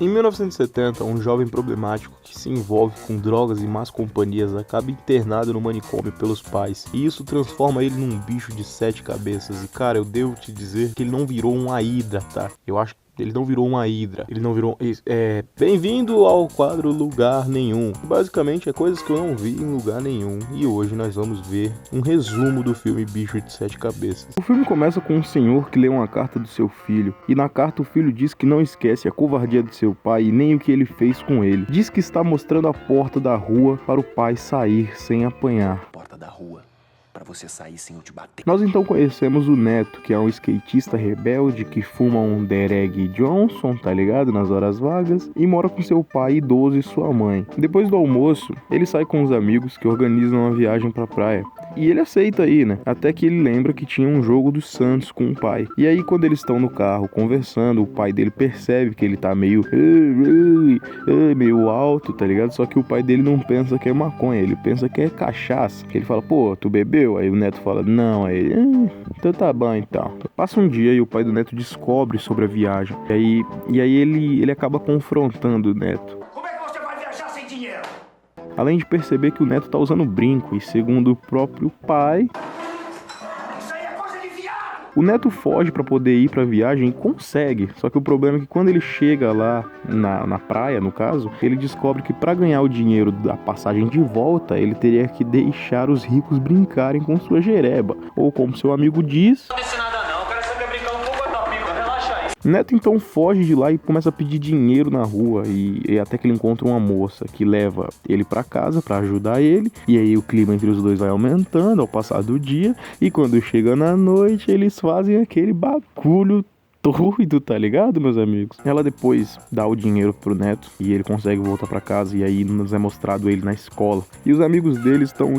Em 1970, um jovem problemático que se envolve com drogas e más companhias acaba internado no manicômio pelos pais, e isso transforma ele num bicho de 7 cabeças. E cara, eu devo te dizer que ele não virou uma hidra, tá? Eu acho que ele não virou uma hidra, ele não virou... Bem-vindo ao quadro Lugar Nenhum. Basicamente é coisas que eu não vi em lugar nenhum, e hoje nós vamos ver um resumo do filme Bicho de 7 Cabeças. O filme começa com um senhor que lê uma carta do seu filho, e na carta o filho diz que não esquece a covardia de seu pai e nem o que ele fez com ele. Diz que está mostrando a porta da rua para o pai sair sem apanhar. Porta da rua, para você sair sem eu te bater. Nós então conhecemos o Neto, que é um skatista rebelde que fuma um Dereg Johnson, tá ligado? Nas horas vagas, e mora com seu pai idoso e sua mãe. Depois do almoço, ele sai com os amigos que organizam uma viagem pra praia. E ele aceita aí, né? Até que ele lembra que tinha um jogo do Santos com o pai. E aí, quando eles estão no carro conversando, o pai dele percebe que ele tá meio alto, tá ligado? Só que o pai dele não pensa que é maconha, ele pensa que é cachaça. Ele fala, pô, tu bebeu? Aí o Neto fala, não. Aí ele, então tá bom então. Passa um dia e o pai do Neto descobre sobre a viagem. E aí ele acaba confrontando o Neto. Como é que você vai viajar sem dinheiro? Além de perceber que o Neto tá usando brinco e, segundo o próprio pai, Isso aí é coisa de viado! o Neto foge pra poder ir pra viagem e consegue. Só que o problema é que quando ele chega lá na praia, no caso, ele descobre que pra ganhar o dinheiro da passagem de volta, ele teria que deixar os ricos brincarem com sua jereba. Ou como seu amigo diz... Não disse nada não, eu quero saber brincar um pouco da pica, relaxa aí. Neto então foge de lá e começa a pedir dinheiro na rua e até que ele encontra uma moça que leva ele pra casa pra ajudar ele, e aí o clima entre os dois vai aumentando ao passar do dia, e quando chega na noite eles fazem aquele bagulho doido, tá ligado, meus amigos? Ela depois dá o dinheiro pro Neto e ele consegue voltar pra casa, e aí nos é mostrado ele na escola. E os amigos dele estão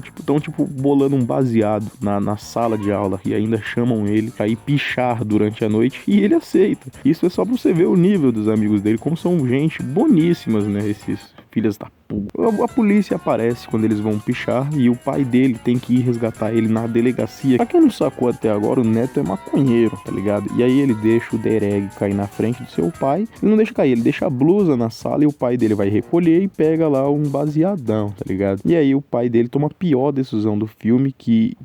bolando um baseado na sala de aula e ainda chamam ele pra ir pichar durante a noite, e ele aceita. Isso é só pra você ver o nível dos amigos dele, como são gente boníssimas, né, esses filhas da puta. A polícia aparece quando eles vão pichar e o pai dele tem que ir resgatar ele na delegacia. Pra quem não sacou até agora, o Neto é maconheiro, tá ligado? E aí ele deixa o Dereg cair na frente do seu pai. Ele não deixa cair, ele deixa a blusa na sala e o pai dele vai recolher e pega lá um baseadão, tá ligado? E aí o pai dele toma a pior decisão do filme que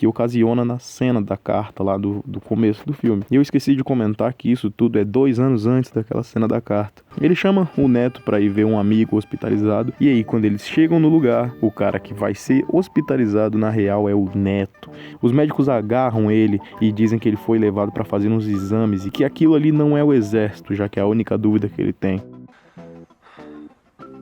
ocasiona na cena da carta lá do começo do filme. E eu esqueci de comentar que isso tudo é 2 anos antes daquela cena da carta. Ele chama o Neto pra ir ver um amigo hospitalizado. E aí, quando eles chegam no lugar, o cara que vai ser hospitalizado na real é o Neto. Os médicos agarram ele e dizem que ele foi levado pra fazer uns exames e que aquilo ali não é o exército, já que é a única dúvida que ele tem.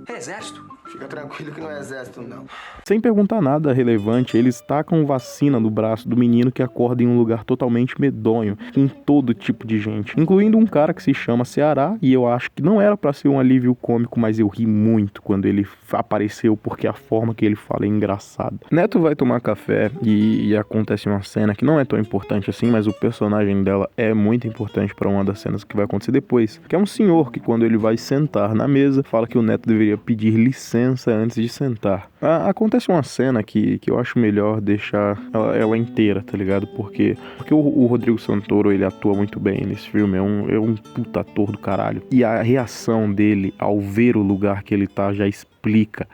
É exército? Fica tranquilo que não é exército, não. Sem perguntar nada relevante, eles tacam vacina no braço do menino que acorda em um lugar totalmente medonho, com todo tipo de gente, incluindo um cara que se chama Ceará, e eu acho que não era pra ser um alívio cômico, mas eu ri muito quando ele apareceu, porque a forma que ele fala é engraçada. Neto vai tomar café e acontece uma cena que não é tão importante assim, mas o personagem dela é muito importante pra uma das cenas que vai acontecer depois, que é um senhor que, quando ele vai sentar na mesa, fala que o Neto deveria pedir licença antes de sentar. Acontece uma cena que eu acho melhor deixar ela inteira, tá ligado? Porque o Rodrigo Santoro, ele atua muito bem nesse filme, é um puta ator do caralho. E a reação dele ao ver o lugar que ele tá já explica.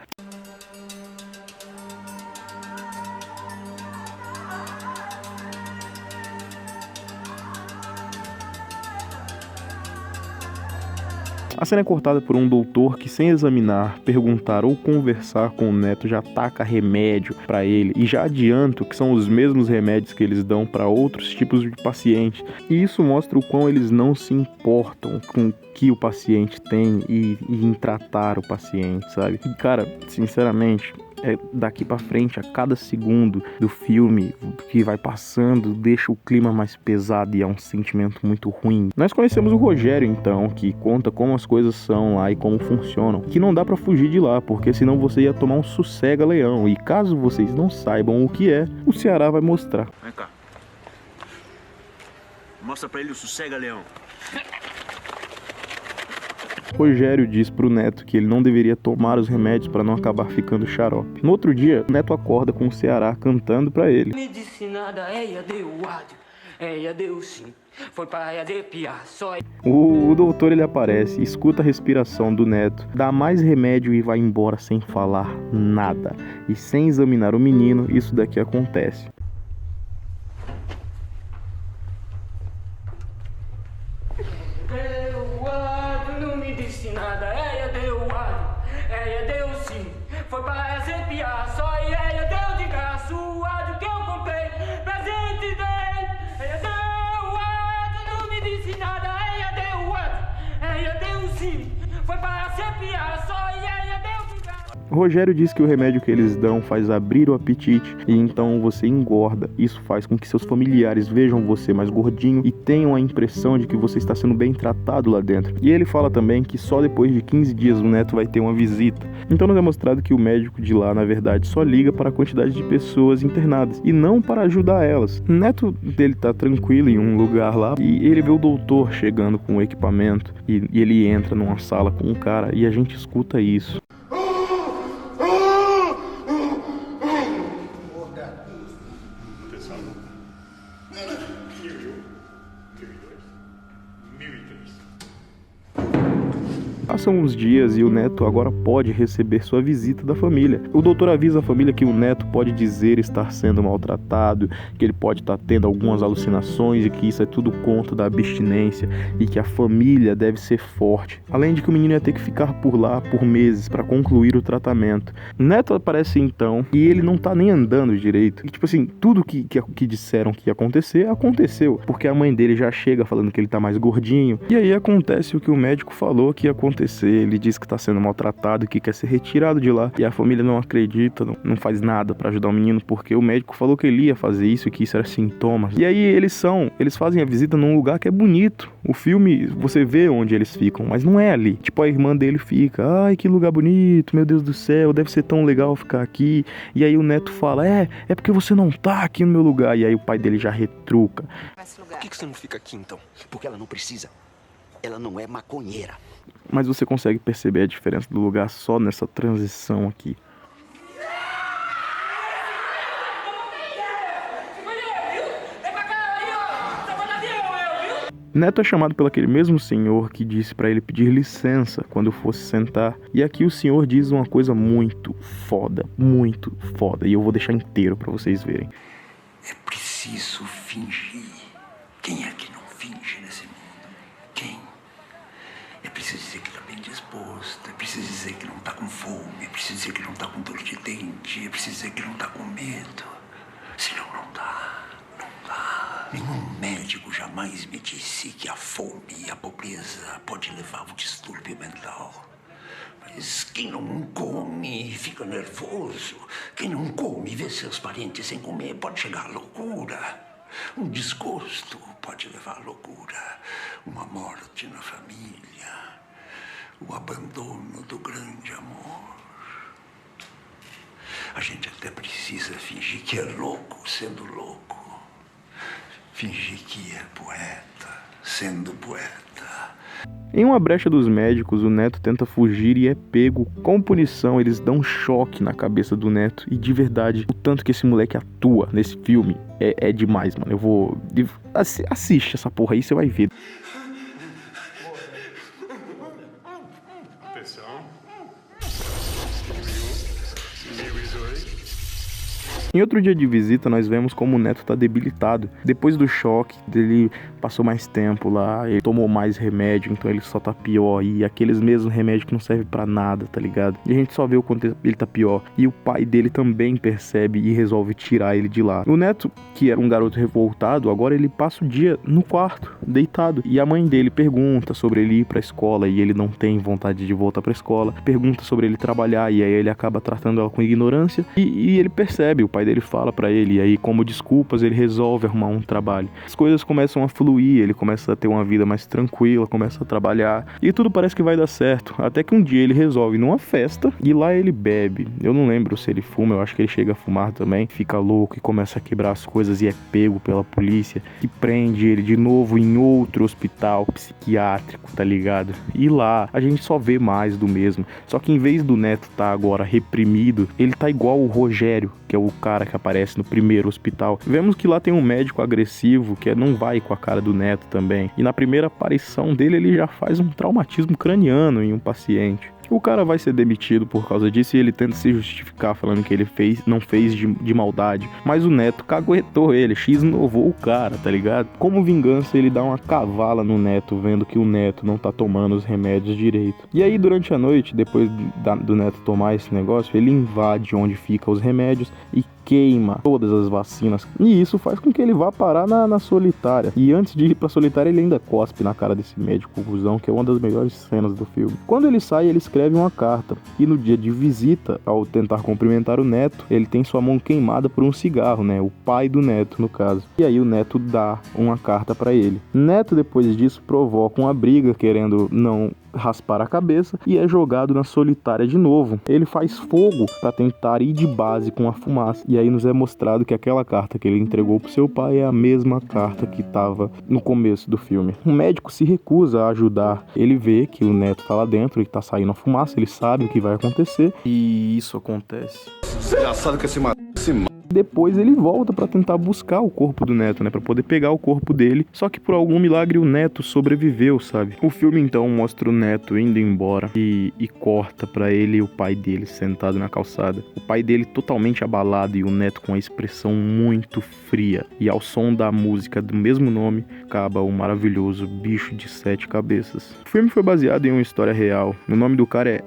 A cena é cortada por um doutor que, sem examinar, perguntar ou conversar com o Neto, já taca remédio pra ele. E já adianto que são os mesmos remédios que eles dão pra outros tipos de pacientes. E isso mostra o quão eles não se importam com o que o paciente tem e em tratar o paciente, sabe? E, cara, sinceramente... daqui pra frente, a cada segundo do filme que vai passando, deixa o clima mais pesado e é um sentimento muito ruim. Nós conhecemos o Rogério, então, que conta como as coisas são lá e como funcionam, que não dá pra fugir de lá, porque senão você ia tomar um sossega-leão, e caso vocês não saibam o que é, o Ceará vai mostrar. Vem cá. Mostra pra ele o sossega-leão. Rogério diz pro Neto que ele não deveria tomar os remédios para não acabar ficando xarope. No outro dia, o Neto acorda com o Ceará cantando pra ele. Me disse nada, é adequado. Adeus sim, foi para arrepiar, só... O doutor ele aparece, escuta a respiração do neto, dá mais remédio e vai embora sem falar nada. E sem examinar o menino, isso daqui acontece. Eduardo não me disse nada, Eduardo, Deus sim, foi para arrepiar, só Deus de graça, o áudio que eu comprei, presente dele, Eduardo não me disse nada, Deus sim, foi para arrepiar, só Deus de graça. Rogério diz que o remédio que eles dão faz abrir o apetite e então você engorda. Isso faz com que seus familiares vejam você mais gordinho e tenham a impressão de que você está sendo bem tratado lá dentro. E ele fala também que só depois de 15 dias o neto vai ter uma visita. Então nos é mostrado que o médico de lá, na verdade, só liga para a quantidade de pessoas internadas e não para ajudar elas. O neto dele tá tranquilo em um lugar lá e ele vê o doutor chegando com o equipamento e ele entra numa sala com um cara e a gente escuta isso. Passam uns dias e o neto agora pode receber sua visita da família. O doutor avisa a família que o neto pode dizer estar sendo maltratado, que ele pode estar tendo algumas alucinações e que isso é tudo conta da abstinência e que a família deve ser forte. Além de que o menino ia ter que ficar por lá por meses para concluir o tratamento. O neto aparece então e ele não tá nem andando direito. E tipo assim, tudo que disseram que ia acontecer, aconteceu. Porque a mãe dele já chega falando que ele tá mais gordinho. E aí acontece o que o médico falou que ia acontecer. Ele diz que está sendo maltratado, que quer ser retirado de lá. E a família não acredita, não faz nada para ajudar o menino, porque o médico falou que ele ia fazer isso, que isso era sintomas. E aí eles fazem a visita num lugar que é bonito. O filme, você vê onde eles ficam, mas não é ali. Tipo, a irmã dele fica, ai, que lugar bonito, meu Deus do céu, deve ser tão legal ficar aqui. E aí o neto fala, é porque você não tá aqui no meu lugar. E aí o pai dele já retruca. Por que você não fica aqui, então? Porque ela não precisa. Ela não é maconheira. Mas você consegue perceber a diferença do lugar só nessa transição aqui. Neto é chamado pelo aquele mesmo senhor que disse para ele pedir licença quando fosse sentar. E aqui o senhor diz uma coisa muito foda. E eu vou deixar inteiro para vocês verem. É preciso fingir. Quem é que não finge nesse mundo? Quem? É preciso dizer que está bem disposto, é preciso dizer que não está com fome, é preciso dizer que não está com dor de dente, é preciso dizer que não está com medo. Senão não dá. Nenhum médico jamais me disse que a fome e a pobreza pode levar ao distúrbio mental. Mas quem não come fica nervoso. Quem não come e vê seus parentes sem comer pode chegar à loucura. Um desgosto pode levar à loucura. Uma morte na família. O abandono do grande amor. A gente até precisa fingir que é louco sendo louco. Fingir que é poeta sendo poeta. Em uma brecha dos médicos, o neto tenta fugir e é pego. Com punição, eles dão um choque na cabeça do neto. E de verdade, o tanto que esse moleque atua nesse filme é demais, mano. Eu vou... Assiste essa porra aí, você vai ver. Atenção. Em outro dia de visita, nós vemos como o neto tá debilitado. Depois do choque, ele passou mais tempo lá, ele tomou mais remédio, então ele só tá pior. E aqueles mesmos remédios que não servem pra nada, tá ligado? E a gente só vê o quanto ele tá pior. E o pai dele também percebe e resolve tirar ele de lá. O neto, que era um garoto revoltado, agora ele passa o dia no quarto, deitado. E a mãe dele pergunta sobre ele ir pra escola e ele não tem vontade de voltar pra escola. Pergunta sobre ele trabalhar e aí ele acaba tratando ela com ignorância. E ele percebe, o pai dele fala pra ele, e aí como desculpas ele resolve arrumar um trabalho. As coisas começam a fluir, ele começa a ter uma vida mais tranquila, começa a trabalhar e tudo parece que vai dar certo, até que um dia ele resolve ir numa festa e lá ele bebe. Eu não lembro se ele fuma, eu acho que ele chega a fumar também, fica louco e começa a quebrar as coisas e é pego pela polícia que prende ele de novo em outro hospital psiquiátrico, tá ligado? E lá a gente só vê mais do mesmo, só que em vez do neto tá agora reprimido, ele tá igual o Rogério, que é o o cara que aparece no primeiro hospital. Vemos que lá tem um médico agressivo que não vai com a cara do Neto também. E na primeira aparição dele, ele já faz um traumatismo craniano em um paciente. O cara vai ser demitido por causa disso e ele tenta se justificar falando que ele não fez de maldade. Mas o Neto caguetou ele, x-novou o cara, tá ligado? Como vingança, ele dá uma cavala no Neto, vendo que o Neto não tá tomando os remédios direito. E aí, durante a noite, depois do Neto tomar esse negócio, ele invade onde ficam os remédios e queima todas as vacinas. E isso faz com que ele vá parar na solitária. E antes de ir pra solitária, ele ainda cospe na cara desse médico cuzão, que é uma das melhores cenas do filme. Quando ele sai, ele escreve uma carta. E no dia de visita, ao tentar cumprimentar o Neto, ele tem sua mão queimada por um cigarro, né? O pai do Neto, no caso. E aí o Neto dá uma carta pra ele. Neto, depois disso, provoca uma briga, querendo não raspar a cabeça, e é jogado na solitária de novo. Ele faz fogo para tentar ir de base com a fumaça, e aí nos é mostrado que aquela carta que ele entregou pro seu pai é a mesma carta que estava no começo do filme. O médico se recusa a ajudar. Ele vê que o Neto tá lá dentro e tá saindo a fumaça, ele sabe o que vai acontecer, e isso acontece. Você já sabe que esse Depois ele volta pra tentar buscar o corpo do Neto, né? Pra poder pegar o corpo dele. Só que por algum milagre o Neto sobreviveu, sabe? O filme então mostra o Neto indo embora e corta pra ele e o pai dele sentado na calçada. O pai dele totalmente abalado e o Neto com a expressão muito fria. E ao som da música do mesmo nome, acaba o maravilhoso Bicho de Sete Cabeças. O filme foi baseado em uma história real. O nome do cara é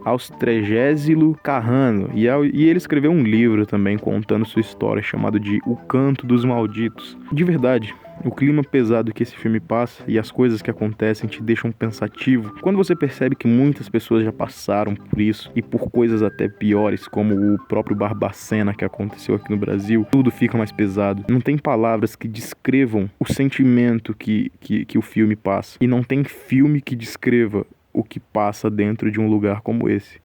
Austrégésilo Carrano, e ele escreveu um livro também contando sua história, chamado de O Canto dos Malditos. De verdade, o clima pesado que esse filme passa e as coisas que acontecem te deixam pensativo. Quando você percebe que muitas pessoas já passaram por isso e por coisas até piores, como o próprio Barbacena que aconteceu aqui no Brasil, tudo fica mais pesado. Não tem palavras que descrevam o sentimento que o filme passa, e não tem filme que descreva o que passa dentro de um lugar como esse.